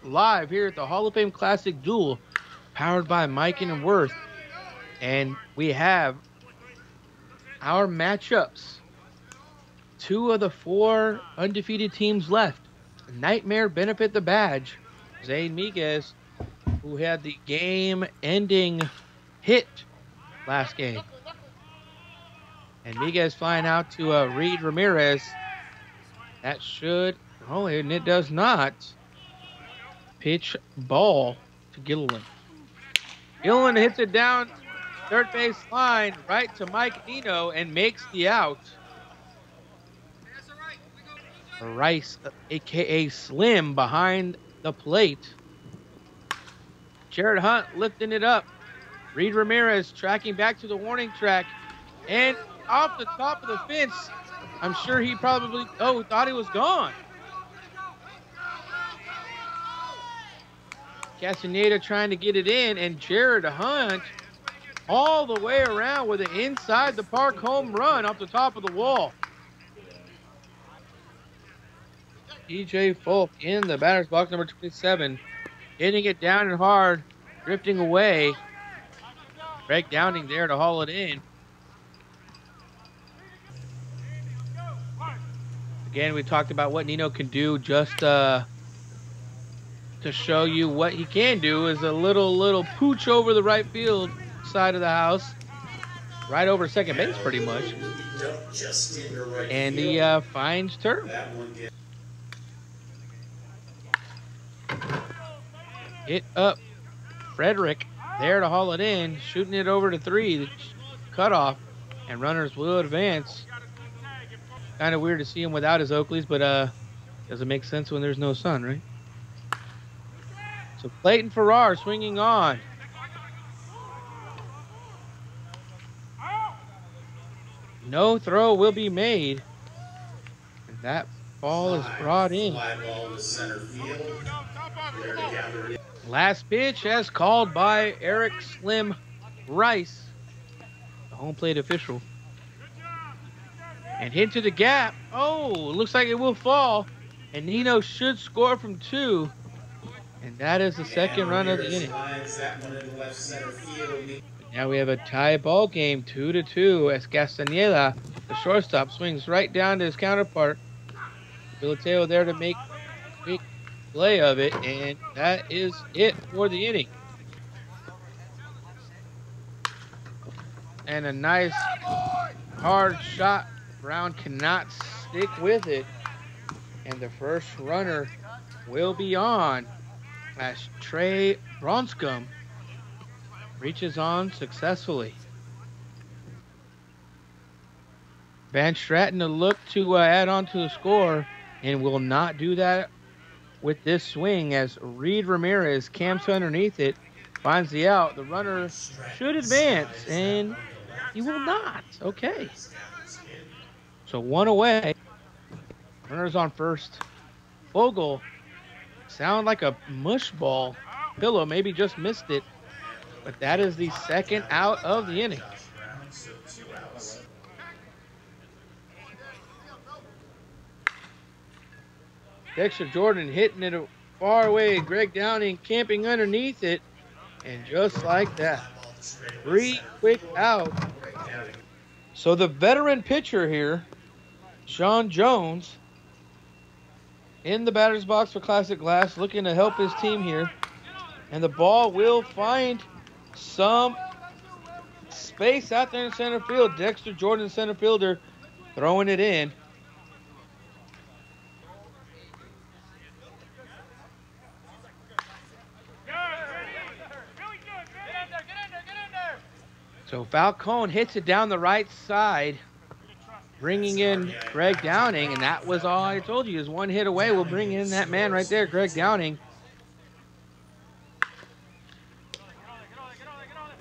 live here at the Hall of Fame Classic Duel, powered by Mike and Worth. And we have our matchups. 2 of the 4 undefeated teams left. Nightmare benefit the badge. Zane Miguez, who had the game-ending hit last game. And Miguez flying out to Reed Ramirez. That should, and it does not. Pitch ball to Gilliland. Gilliland hits it down third base line right to Mike Nino and makes the out. Rice, a.k.a. Slim, behind the plate. Jared Hunt lifting it up. Reed Ramirez tracking back to the warning track. And off the top of the fence, I'm sure he probably thought he was gone. Castaneda trying to get it in, and Jared Hunt all the way around with an inside the park home run off the top of the wall. DJ Folk in the batter's box, number 27, hitting it down and hard, drifting away. Greg Downing there to haul it in. Again, we talked about what Nino can do. Just to show you what he can do is a little pooch over the right field side of the house, right over second base pretty much. And he finds turf. Hit up. Frederick there to haul it in, shooting it over to 3, cutoff, and runners will advance. Kind of weird to see him without his Oakleys, but doesn't make sense when there's no sun, right? So Clayton Farrar swinging on. No throw will be made. And that ball is brought in. Last pitch as called by Eric Slim Rice, the home plate official. And hit to the gap. Oh, looks like it will fall. And Nino should score from 2. And that is the second run of the inning. Now we have a tie ball game, 2-2, as Castaneda, the shortstop, swings right down to his counterpart. Filateo there to make a big play of it, and that is it for the inning. And a nice hard shot. Brown cannot stick with it. And the first runner will be on as Trey Bronscombe reaches on successfully. Van Stratton to look to add on to the score, and will not do that with this swing as Reed Ramirez camps underneath it, finds the out. The runner should advance, and he will not. Okay. So 1 away. Runners on first. Vogel sound like a mush ball. Pillow maybe just missed it, but that is the second out of the inning. Dexter Jordan hitting it far away. Greg Downing camping underneath it. And just like that, 3 quick outs. So the veteran pitcher here, Sean Jones, in the batter's box for Classic Glass, looking to help his team here. And the ball will find some space out there in center field. Dexter Jordan, center fielder, throwing it in. So Falcone hits it down the right side, bringing in Greg Downing, and that was all I told you, is 1 hit away. We'll bring in that man right there, Greg Downing.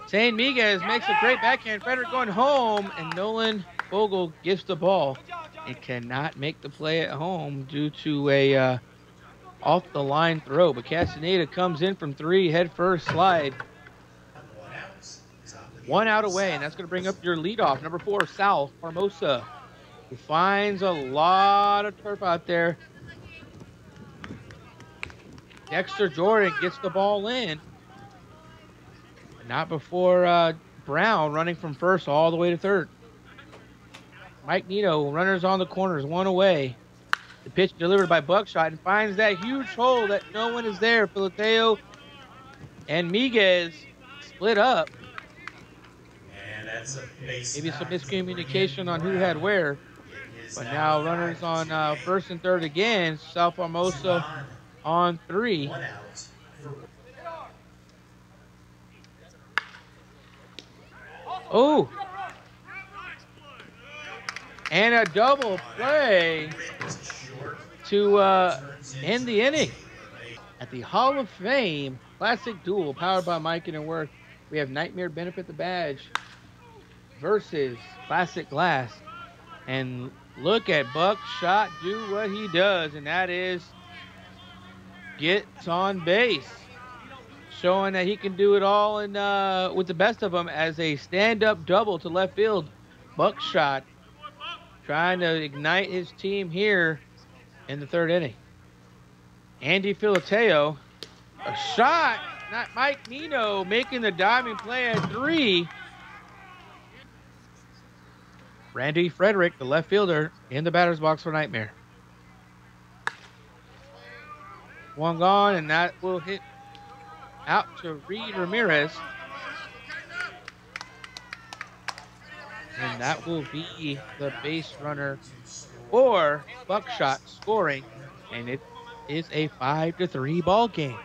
Zane Miguez makes a great backhand. Frederick going home, and Nolan Vogel gives the ball. It cannot make the play at home due to a off-the-line throw, but Castaneda comes in from 3, head first slide. 1 out away, and that's going to bring up your leadoff, number 4, Sal Formosa, who finds a lot of turf out there. Dexter Jordan gets the ball in. Not before Brown running from first all the way to third. Mike Nito, runners on the corners, one away. The pitch delivered by Buckshot and finds that huge hole that no one is there. Filateo and Miguez split up. And that's a base Maybe some knock to bring miscommunication in on who Brown. had where. It is But now runners 5-2 on game. first and third again. South Formosa on 3. 1 out. Oh! And a double play to end the inning. At the Hall of Fame Classic Duel, powered by Mike and Worth, we have Nightmare Benefit the Badge versus Classic Glass. And look at Buckshot do what he does, and that is gets on base, showing that he can do it all in with the best of them as a stand-up double to left field. Buckshot trying to ignite his team here in the third inning. Andy Filateo, a shot, not Mike Nino making the diving play at 3. Randy Frederick, the left fielder, in the batter's box for Nightmare. One gone, and that will hit out to Reed Ramirez. And that will be the base runner for Buckshot scoring. And it is a 5-3 ball game.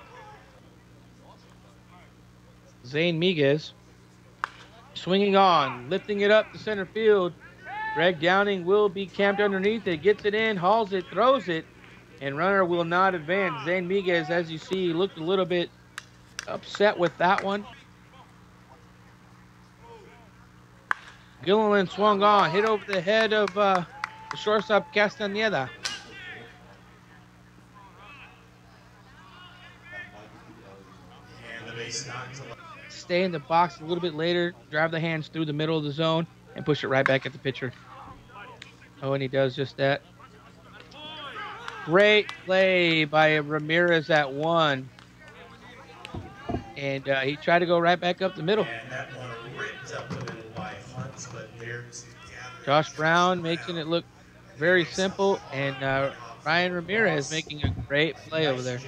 Zane Miguez swinging on, lifting it up to center field. Greg Downing will be camped underneath it, gets it in, hauls it, throws it, and runner will not advance. Zane Miguez, as you see, looked a little bit upset with that one. Gilliland swung on, hit over the head of the shortstop Castaneda. Stay in the box a little bit later, drive the hands through the middle of the zone, and push it right back at the pitcher. Oh, and he does just that. Great play by Ramirez at 1. And he tried to go right back up the middle. And that one ripped up the middle by Hunt, but they're together. Josh Brown making it look very simple, and Ryan Ramirez making a great play over there.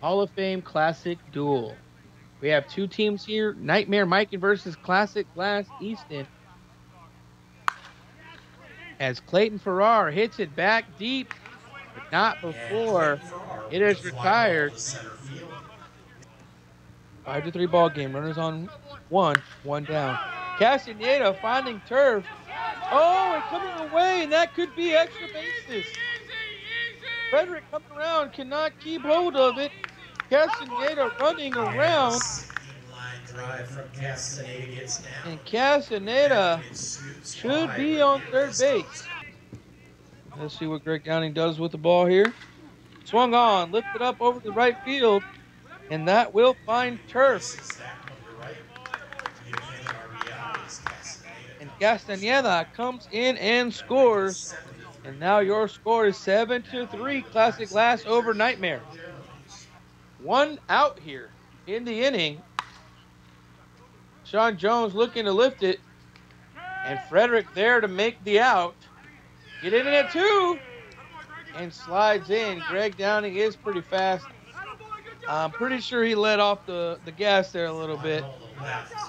Hall of Fame Classic Duel. We have 2 teams here, Nightmare Mike versus Classic Glass Easton. As Clayton Farrar hits it back deep, but not before it is retired. 5-3 ball game. Runners on 1, 1 down. Castaneda finding turf. Oh, and coming away, and that could be extra bases. Frederick coming around, cannot keep hold of it. Castaneda running around. And Castaneda should be on third base. Let's see what Greg Downing does with the ball here. Swung on, lifted up over the right field, and that will find turf. And Castaneda comes in and scores. And now your score is 7-3, Classic Glass over Nightmare. 1 out here in the inning. Sean Jones looking to lift it. And Frederick there to make the out. Get in at 2. And slides in. Greg Downing is pretty fast. I'm pretty sure he let off the gas there a little bit.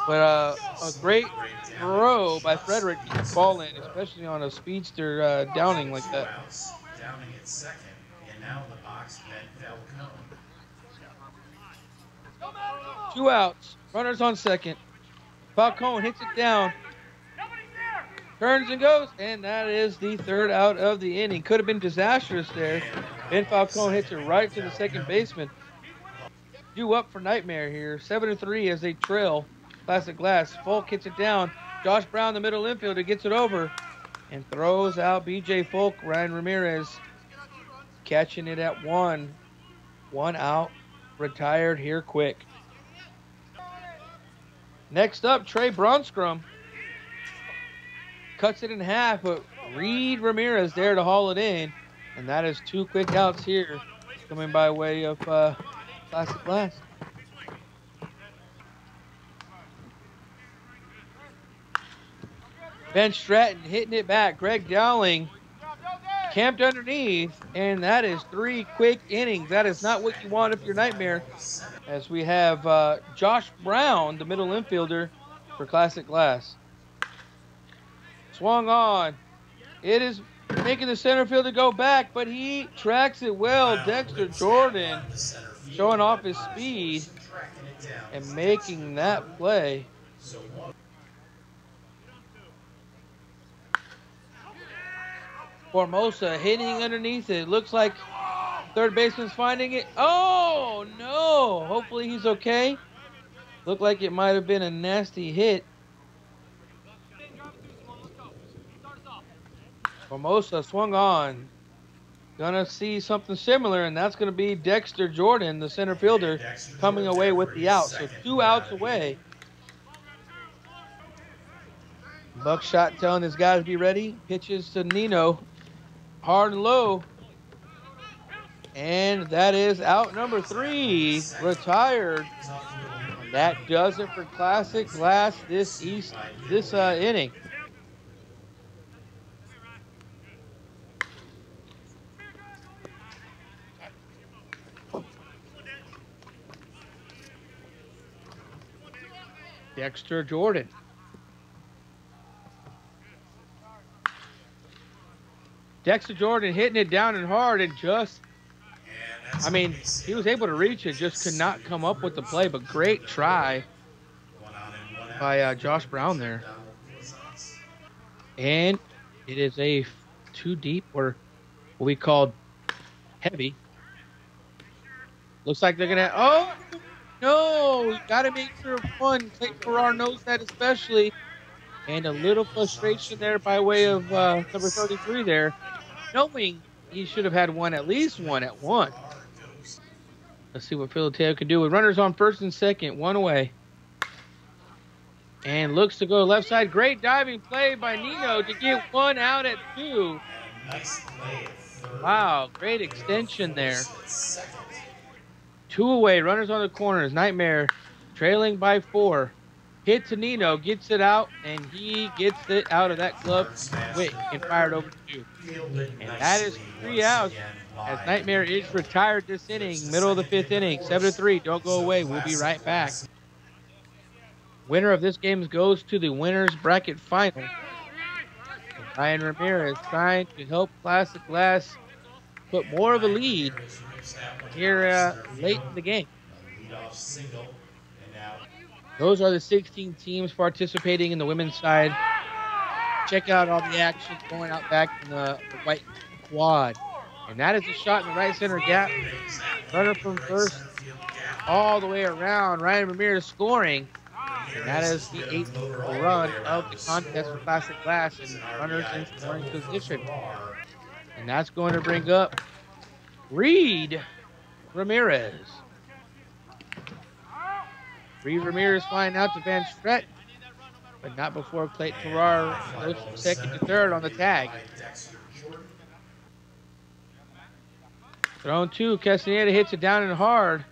But a great throw by Frederick to get the ball in, especially on a speedster Downing like that. Downing at second, and now in the box, Ben Falcone. 2 outs. Runners on second. Falcone hits it down. Turns and goes, and that is the 3rd out of the inning. Could have been disastrous there. Ben Falcone hits it right to the second baseman. Due up for Nightmare here. 7-3 as they trail Classic Glass. Folk hits it down. Josh Brown, the middle infielder, gets it over and throws out B.J. Folk. Ryan Ramirez catching it at 1. 1 out. Retired here quick. Next up, Trey Bronscrum cuts it in half, but Reed Ramirez there to haul it in. And that is 2 quick outs here coming by way of Classic Glass. Ben Stratton hitting it back. Greg Dowling camped underneath, and that is 3 quick innings. That is not what you want if you're Nightmare. As we have Josh Brown, the middle infielder for Classic Glass. Swung on. It is making the center fielder go back, but he tracks it well. Dexter Jordan showing off his speed and making that play. Formosa hitting underneath it. Looks like third baseman's finding it. Oh, no. Hopefully he's okay. Looked like it might have been a nasty hit. Formosa swung on. Gonna see something similar, and that's gonna be Dexter Jordan, the center fielder, coming away with the out. So 2 outs away. Buckshot telling his guys be ready. Pitches to Nino. Hard and low. And that is out number 3. Retired. And that does it for Classic Glass this inning. Dexter Jordan. Dexter Jordan hitting it down and hard and just, I mean, he was able to reach it, just could not come up with the play, but great try by Josh Brown there. And it is a 2 deep, or what we called heavy. Looks like they're going to, oh, no, you got to make sure one. Clayton Farrar knows that especially. And a little frustration there by way of number 33 there, knowing he should have had one, at least one at one. Let's see what Philadelphia can do with runners on first and second, 1 away. And looks to go left side. Great diving play by Nino to get 1 out at 2. Wow, great extension there. 2 away, runners on the corners. Nightmare trailing by 4. Hit to Nino, gets it out, and he gets it out of that glove quick and fired over 2. And that is 3 outs as Nightmare is retired this inning, middle of the 5th inning. 7-3, don't go away. We'll be right back. Winner of this game goes to the winner's bracket final. Ryan Ramirez trying to help Classic Glass put more of a lead here late in the game. Those are the 16 teams participating in the women's side. Check out all the action going out back in the white quad. And that is a shot in the right center gap. Runner from first all the way around. Ryan Ramirez scoring. And that is the 8th run of the contest for Classic Glass. And runners in scoring position. And that's going to bring up Reed Ramirez. Reed Ramirez flying out to Van Stratton, but not before Clayton Farrar goes from second to third on the tag. Thrown 2, Castaneda hits it down and hard.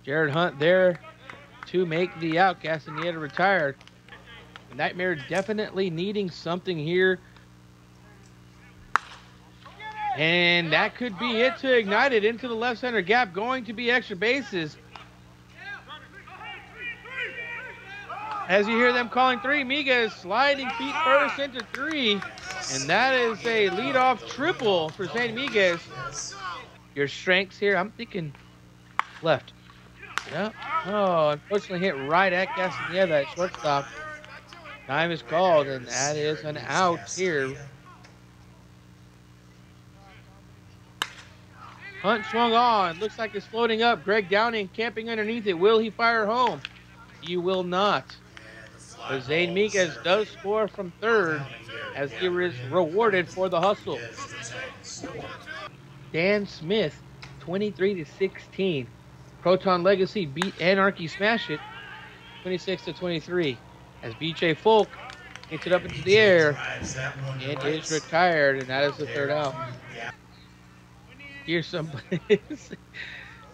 Jared Hunt there to make the out. Castaneda retired. Nightmare definitely needing something here. And that could be it to ignite it into the left center gap. Going to be extra bases. As you hear them calling 3, Miga is sliding feet first into 3. And that is a leadoff triple for St. Miguez. Your strengths here, I'm thinking left. Yeah. Oh, unfortunately hit right at Castaneda at shortstop. Time is called, and that is an out here. Hunt swung on. Looks like it's floating up. Greg Downing camping underneath it. Will he fire home? He will not. But Zane Miguez does score from third as he is rewarded for the hustle. Dan Smith, 23-16. Proton Legacy beat Anarchy Smash It, 26-23. As BJ Folk hits it up into the air, it is retired, and that is the third out. hear somebody.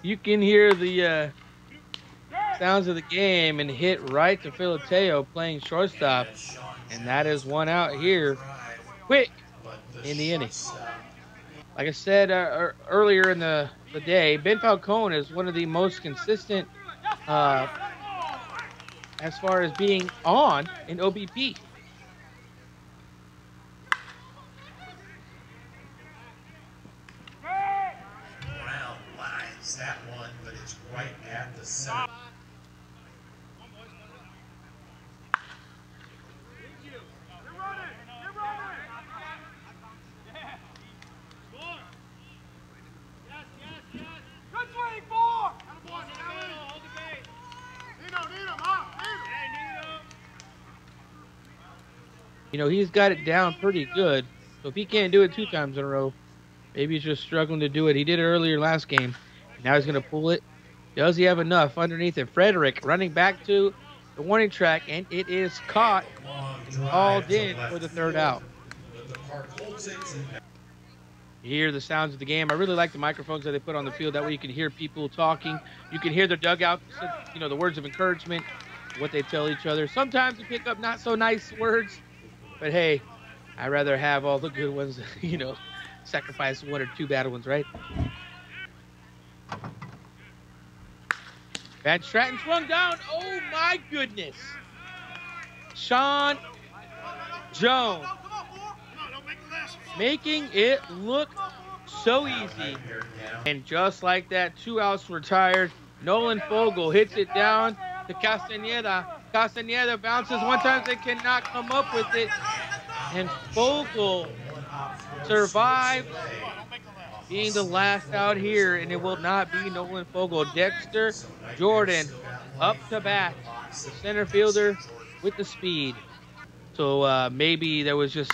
You can hear the sounds of the game and hit right to Filateo playing shortstop. And Sean And that is Jones one with out the line here drive, quick but the in the inning. shortstop Like I said earlier in the day, Ben Falcone is one of the most consistent uh, as far as being on in OBP. Brown lines that one, but it's right at the center. You know, he's got it down pretty good. So if he can't do it 2 times in a row, maybe he's just struggling to do it. He did it earlier last game. And now he's going to pull it. Does he have enough underneath it? Frederick running back to the warning track, and it is caught, hauled in for the 3rd out. You hear the sounds of the game. I really like the microphones that they put on the field. That way you can hear people talking. You can hear their dugout, you know, the words of encouragement, what they tell each other. Sometimes you pick up not so nice words, but hey, I'd rather have all the good ones, you know, sacrifice 1 or 2 bad ones, right? Van Stratton swung down. Oh, my goodness. Sean Jones making it look so easy. And just like that, 2 outs retired. Nolan Fogel hits it down to Castañeda. Castañeda bounces 1 time. They cannot come up with it. And Fogel survives being the last out here, and it will not be Nolan Fogel. Dexter Jordan up to bat, the center fielder with the speed. So maybe there was just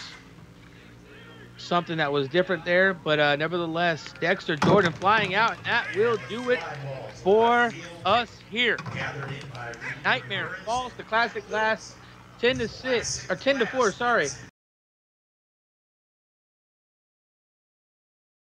something that was different there, but nevertheless, Dexter Jordan flying out, and that will do it for us here. Nightmare falls to Classic Glass 10-6 or 10-4. Sorry,